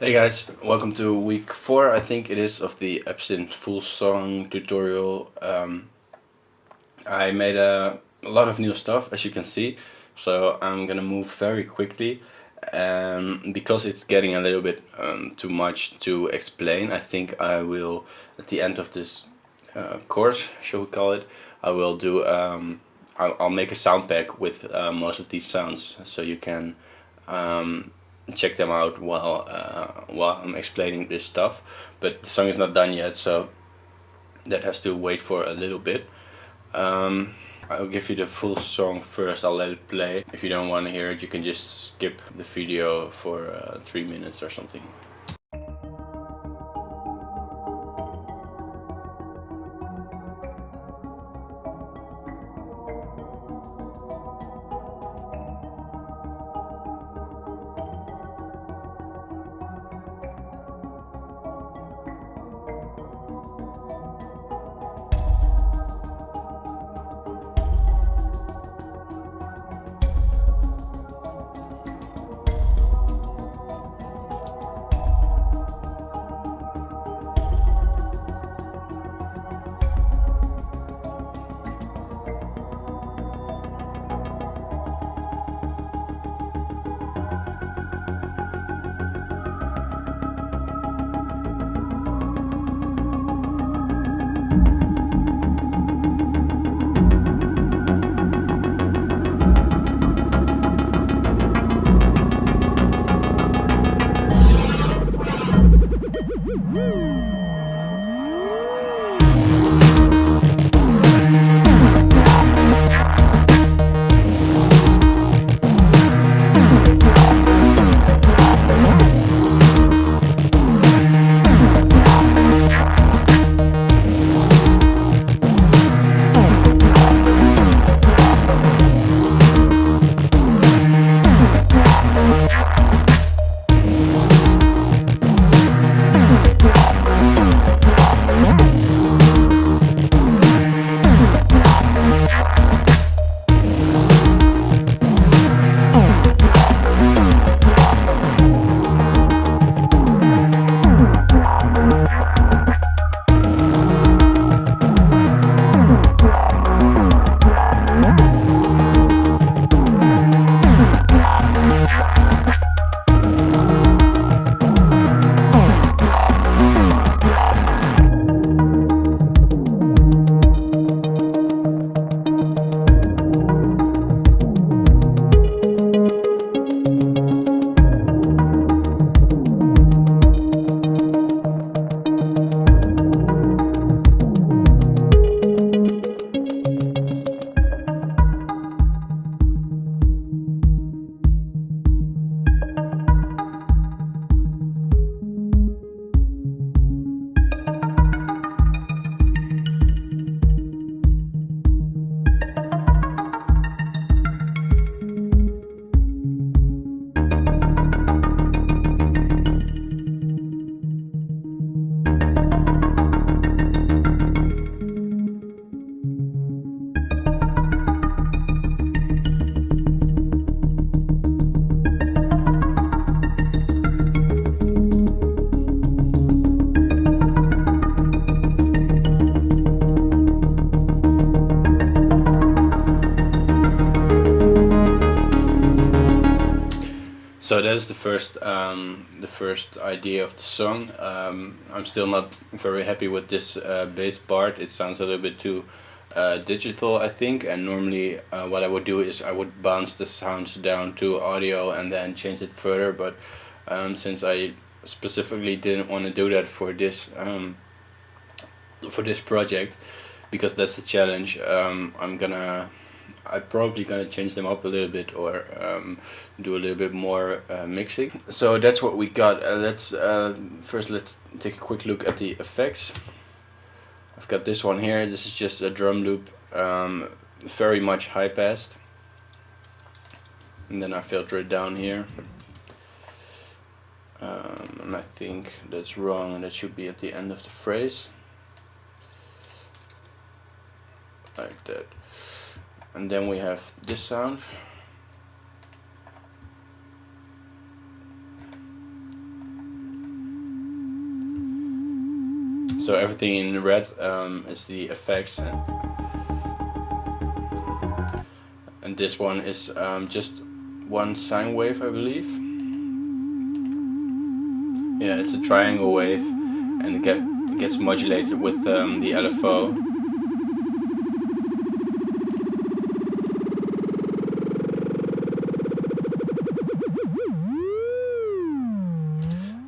Hey guys, welcome to week 4, I think it is, of the Absynth full song tutorial. I made a lot of new stuff, as you can see, so I'm gonna move very quickly. Because it's getting a little bit too much to explain, I think I will, at the end of this course, shall we call it, I will do, I'll make a sound pack with most of these sounds, so you can check them out while I'm explaining this stuff. But the song is not done yet, so that has to wait for a little bit. I'll give you the full song first. I'll let it play. If you don't want to hear it, you can just skip the video for 3 minutes or something. So that is the first idea of the song. I'm still not very happy with this bass part. It sounds a little bit too digital, I think, and normally what I would do is I would bounce the sounds down to audio and then change it further, but since I specifically didn't want to do that for this project, because that's the challenge, I'm probably gonna change them up a little bit, or do a little bit more mixing. So that's what we got. First let's take a quick look at the effects. I've got this one here. This is just a drum loop, very much high passed, and then I filter it down here. And I think that's wrong, and that should be at the end of the phrase, like that. And then we have this sound. So everything in red is the effects, and this one is just one sine wave, I believe. Yeah, it's a triangle wave, and it gets modulated with the LFO.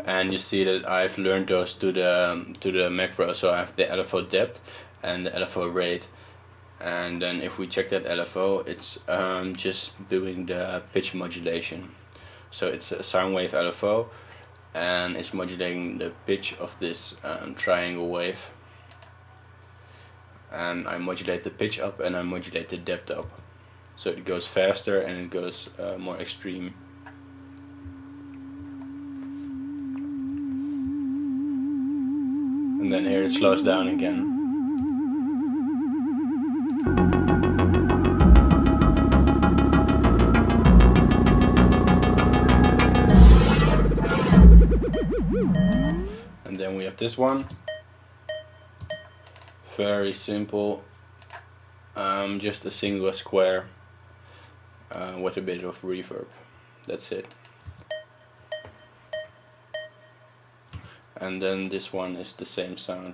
And you see that I've learned those to the macro, so I have the LFO depth and the LFO rate. And then if we check that LFO, it's just doing the pitch modulation. So it's a sine wave LFO, and it's modulating the pitch of this triangle wave. And I modulate the pitch up and I modulate the depth up. So it goes faster and it goes more extreme. And then here it slows down again. And then we have this one. Very simple. Just a single square with a bit of reverb. That's it. And then this one is the same sound.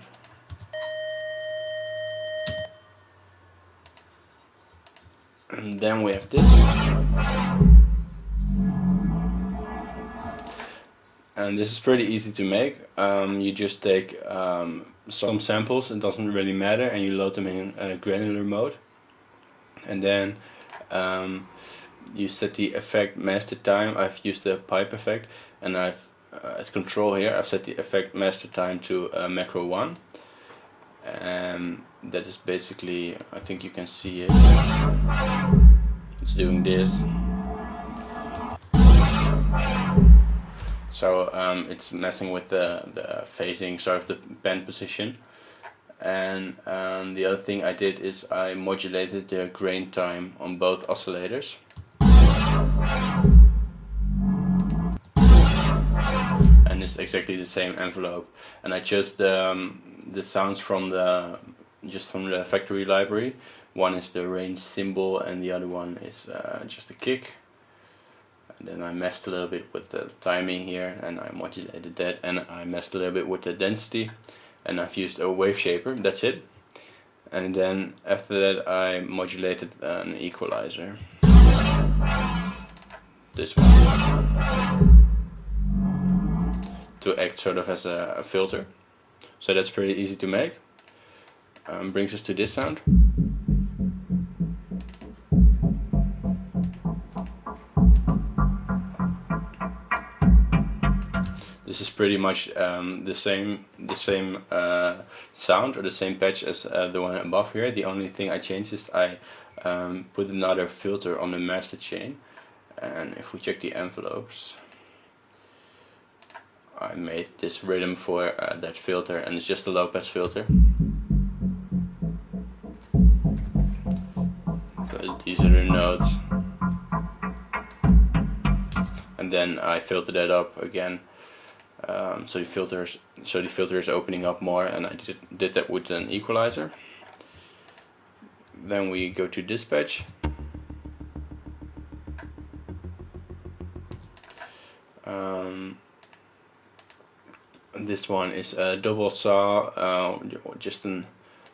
And then we have this. And this is pretty easy to make. You just take some samples, it doesn't really matter, and you load them in granular mode. And then you set the effect master time. I've used the pipe effect, and I've as control here I've set the effect master time to macro 1, and that is basically, I think you can see it, it's doing this. So it's messing with the phasing, sort of the band position. And the other thing I did is I modulated the grain time on both oscillators. And it's exactly the same envelope. And I chose the sounds from the factory library. One is the range cymbal and the other one is just a kick. And then I messed a little bit with the timing here, and I modulated that, and I messed a little bit with the density, and I've used a wave shaper. That's it. And then after that I modulated an equalizer. This one. To act sort of as a filter. So that's pretty easy to make. Brings us to this sound. This is pretty much the same sound, or the same patch as the one above here. The only thing I changed is I put another filter on the master chain. And if we check the envelopes, I made this rhythm for that filter, and it's just a low pass filter. So these are the notes. And then I filtered that up again. So the filter is opening up more, and I did that with an equalizer. Then we go to dispatch. This one is a double saw, just a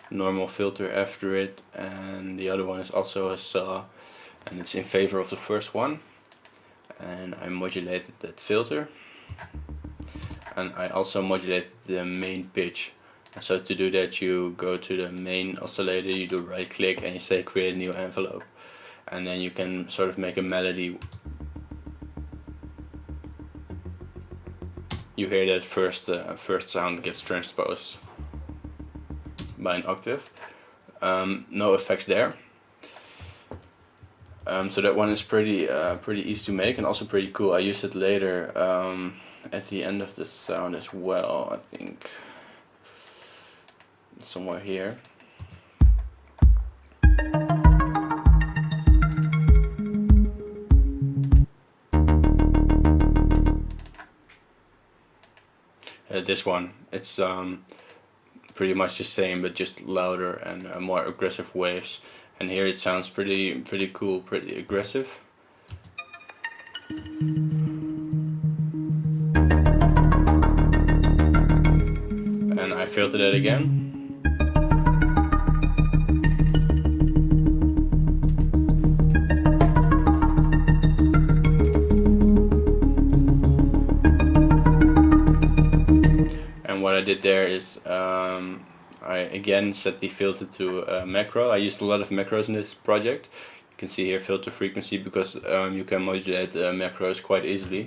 normal filter after it, and the other one is also a saw, and it's in favor of the first one. And I modulated that filter. And I also modulated the main pitch. So to do that, you go to the main oscillator, you do right click and you say create a new envelope. And then you can sort of make a melody. You hear that first sound gets transposed by an octave. No effects there. So that one is pretty easy to make and also pretty cool. I used it later at the end of the sound as well, I think somewhere here. This one, it's pretty much the same, but just louder and more aggressive waves. And here it sounds pretty cool, pretty aggressive. And I filtered it again. What I did there is I again set the filter to macro. I used a lot of macros in this project. You can see here filter frequency, because you can modulate macros quite easily.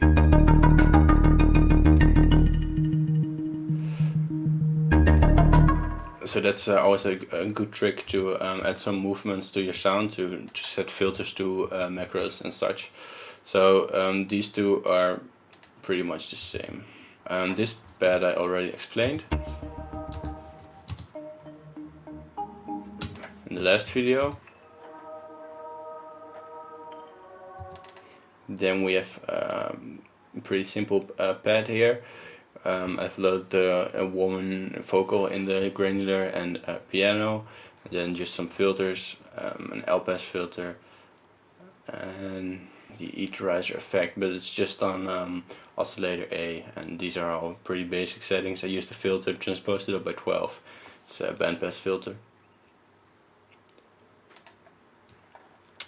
So that's always a good trick to add some movements to your sound, to set filters to macros and such. So these two are pretty much the same. This pad I already explained in the last video. Then we have a pretty simple pad here. I've loaded a woman vocal in the granular and piano, and then just some filters, an L-pass filter and the equalizer effect, but it's just on oscillator A, and these are all pretty basic settings. I used the filter, transposed it up by 12. It's a bandpass filter.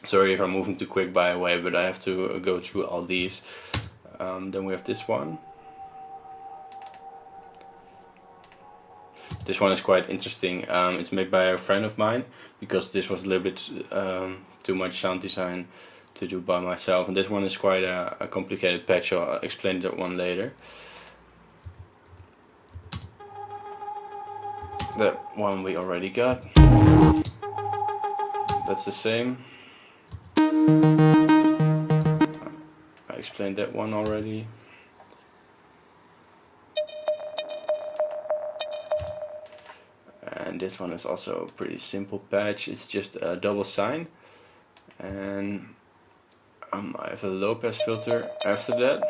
Sorry if I'm moving too quick, by the way, but I have to go through all these. Then we have this one. This one is quite interesting. It's made by a friend of mine, because this was a little bit too much sound design to do by myself, and this one is quite a complicated patch. I'll explain that one later. That one we already got. That's the same. I explained that one already. And this one is also a pretty simple patch. It's just a double sine, and I have a low pass filter after that,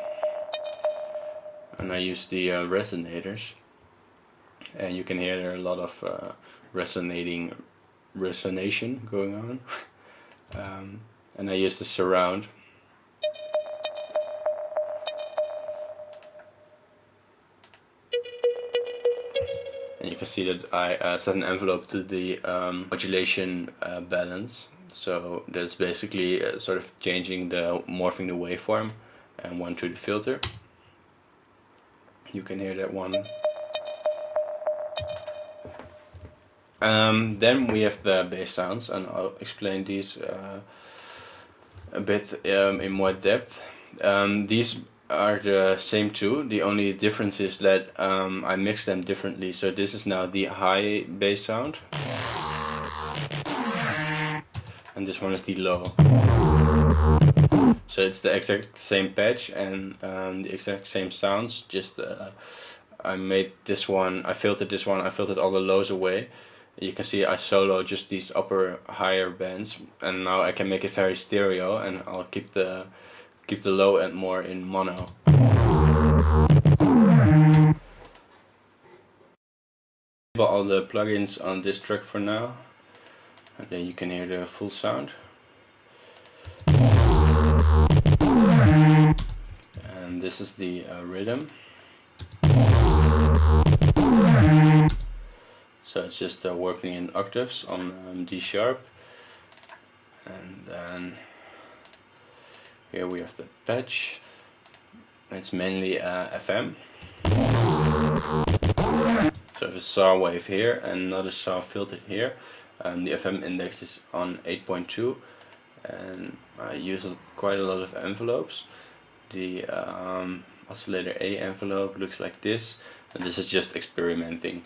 and I use the resonators, and you can hear there are a lot of resonation going on. And I use the surround. And you can see that I set an envelope to the modulation balance. So that's basically sort of changing morphing the waveform, and one to the filter. You can hear that one. Then we have the bass sounds, and I'll explain these a bit in more depth. These are the same two. The only difference is that I mix them differently. So this is now the high bass sound, and this one is the low. So it's the exact same patch and the exact same sounds, just I made this one, I filtered this one, I filtered all the lows away. You can see I solo just these upper higher bands, and now I can make it very stereo, and I'll keep the low end more in mono. All the plugins on this track for now, and then you can hear the full sound. And this is the rhythm. So it's just working in octaves on D sharp, and then here we have the patch. It's mainly FM. So I have a saw wave here and another saw filter here. The FM index is on 8.2, and I use quite a lot of envelopes. The oscillator A envelope looks like this, and this is just experimenting.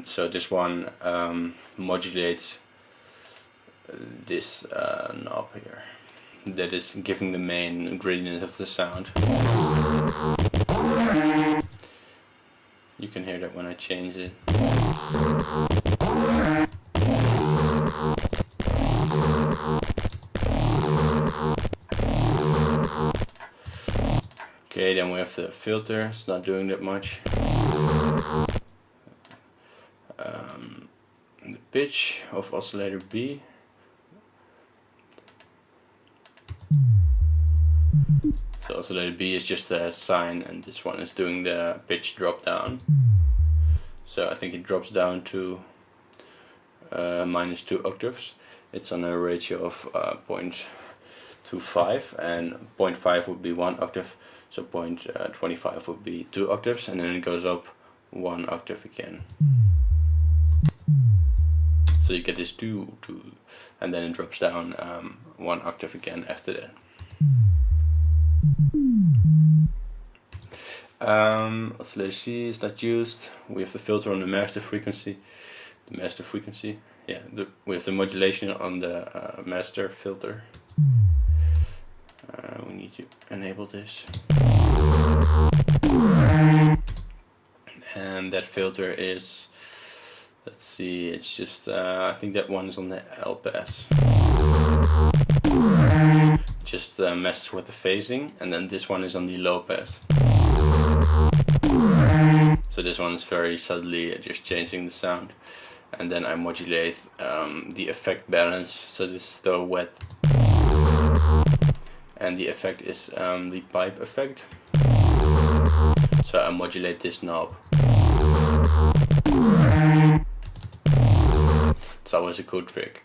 So this one modulates this knob here, that is giving the main gradient of the sound. You can hear that when I change it. Okay, then we have the filter. It's not doing that much. pitch of oscillator B. So oscillator B is just a sine, and this one is doing the pitch drop down. So I think it drops down to -2 octaves. It's on a ratio of 0.25, and 0.5 would be 1 octave, so 0.25 would be 2 octaves, and then it goes up 1 octave again. So you get this 2, and then it drops down 1 octave again after that. Oscillator C is not used. We have the filter on the master frequency. Yeah, we have the modulation on the master filter. We need to enable this. And that filter is, let's see, it's just, I think that one is on the L pass. Just messes with the phasing, and then this one is on the low pass. So this one is very subtly just changing the sound. And then I modulate the effect balance, so this is the wet, and the effect is the pipe effect. So I modulate this knob. It's always a cool trick.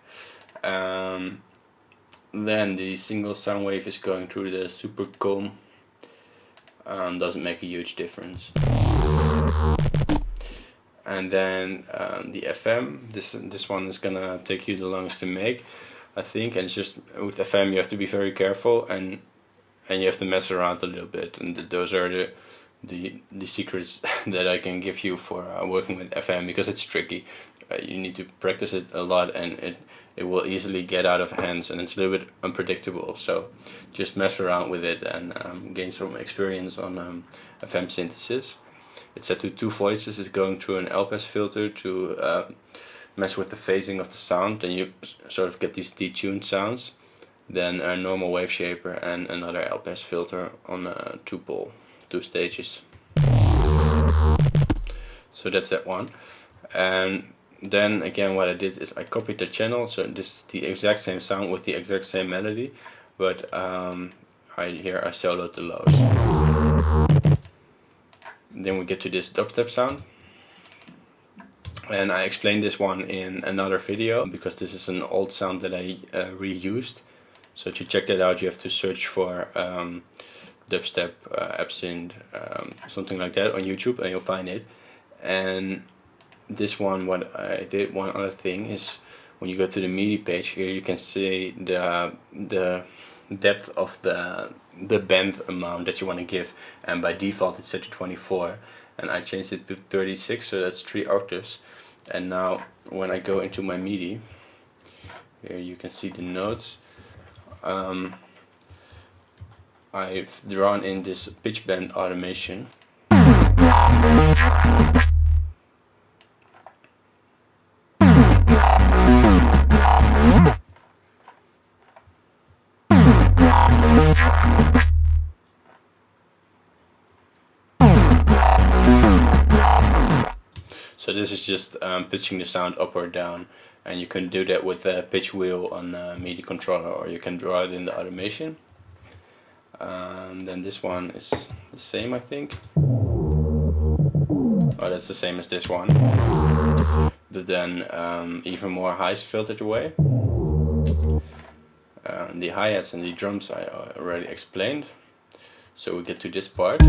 Then the single sound wave is going through the super comb. Doesn't make a huge difference. And then the FM, this one is gonna take you the longest to make, I think. And it's just with FM you have to be very careful, and you have to mess around a little bit. And those are the secrets that I can give you for working with FM, because it's tricky. You need to practice it a lot, and it will easily get out of hands, and it's a little bit unpredictable. So just mess around with it and gain some experience on FM synthesis. It's set to 2 voices. It's going through an L-pass filter to mess with the phasing of the sound. Then you sort of get these detuned sounds. Then a normal wave shaper and another L-pass filter on a 2-pole, 2 stages. So that's that one. And then again, what I did is I copied the channel. So this is the exact same sound with the exact same melody, but here I soloed the lows. Then we get to this dubstep sound, and I explained this one in another video because this is an old sound that I reused. So to check that out, you have to search for dubstep, Absynth, something like that on YouTube, and you'll find it. And this one, what I did, one other thing is, when you go to the MIDI page here, you can see the depth of the band amount that you want to give, and by default it's set to 24, and I changed it to 36, so that's 3 octaves. And now when I go into my MIDI, here you can see the notes. I've drawn in this pitch bend automation. So this is just pitching the sound up or down, and you can do that with a pitch wheel on a MIDI controller, or you can draw it in the automation. Then this one is the same, I think. Oh, that's the same as this one, but then even more highs filtered away. The hi-hats and the drums I already explained. So we get to this part.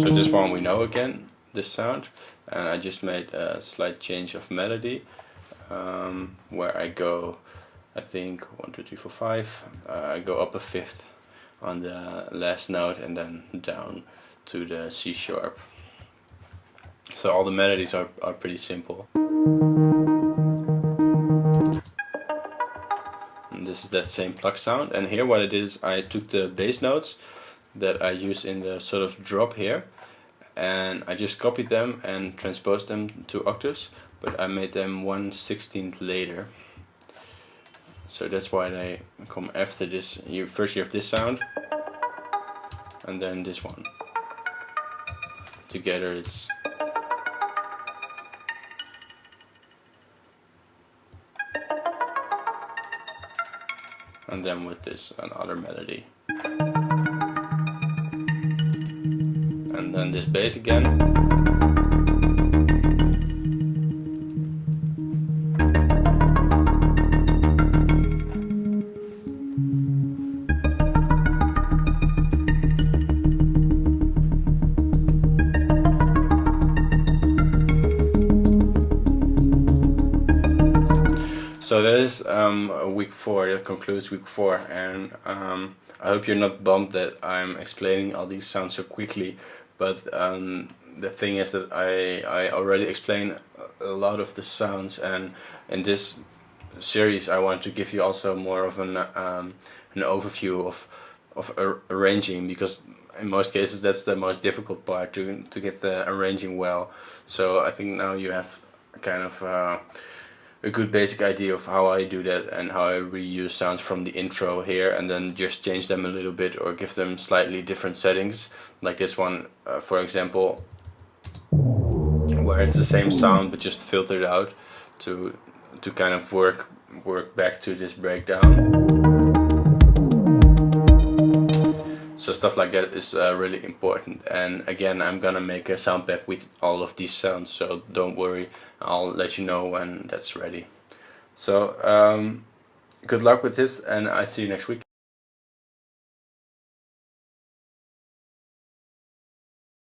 So this one we know again, this sound, and I just made a slight change of melody, where I go, I think 1, 2, 3, 4, 5. I go up a fifth on the last note, and then down to the C sharp. So all the melodies are pretty simple. And this is that same pluck sound. And here what I did is I took the bass notes that I use in the sort of drop here, and I just copied them and transposed them to octaves, but I made them 1/16 later. So that's why they come after this. First you have this sound, and then this one. together it's and then with this another melody. And then this bass again. So that is week 4, that concludes week 4, and I hope you're not bummed that I'm explaining all these sounds so quickly, but the thing is that I already explained a lot of the sounds, and in this series I want to give you also more of an overview of arranging, because in most cases that's the most difficult part, to get the arranging well. So I think now you have kind of a good basic idea of how I do that and how I reuse sounds from the intro here and then just change them a little bit or give them slightly different settings, like this one for example, where it's the same sound but just filtered out to kind of work back to this breakdown. So stuff like that is really important, and again I'm gonna make a sound pack with all of these sounds, so don't worry, I'll let you know when that's ready. So good luck with this, and I see you next week.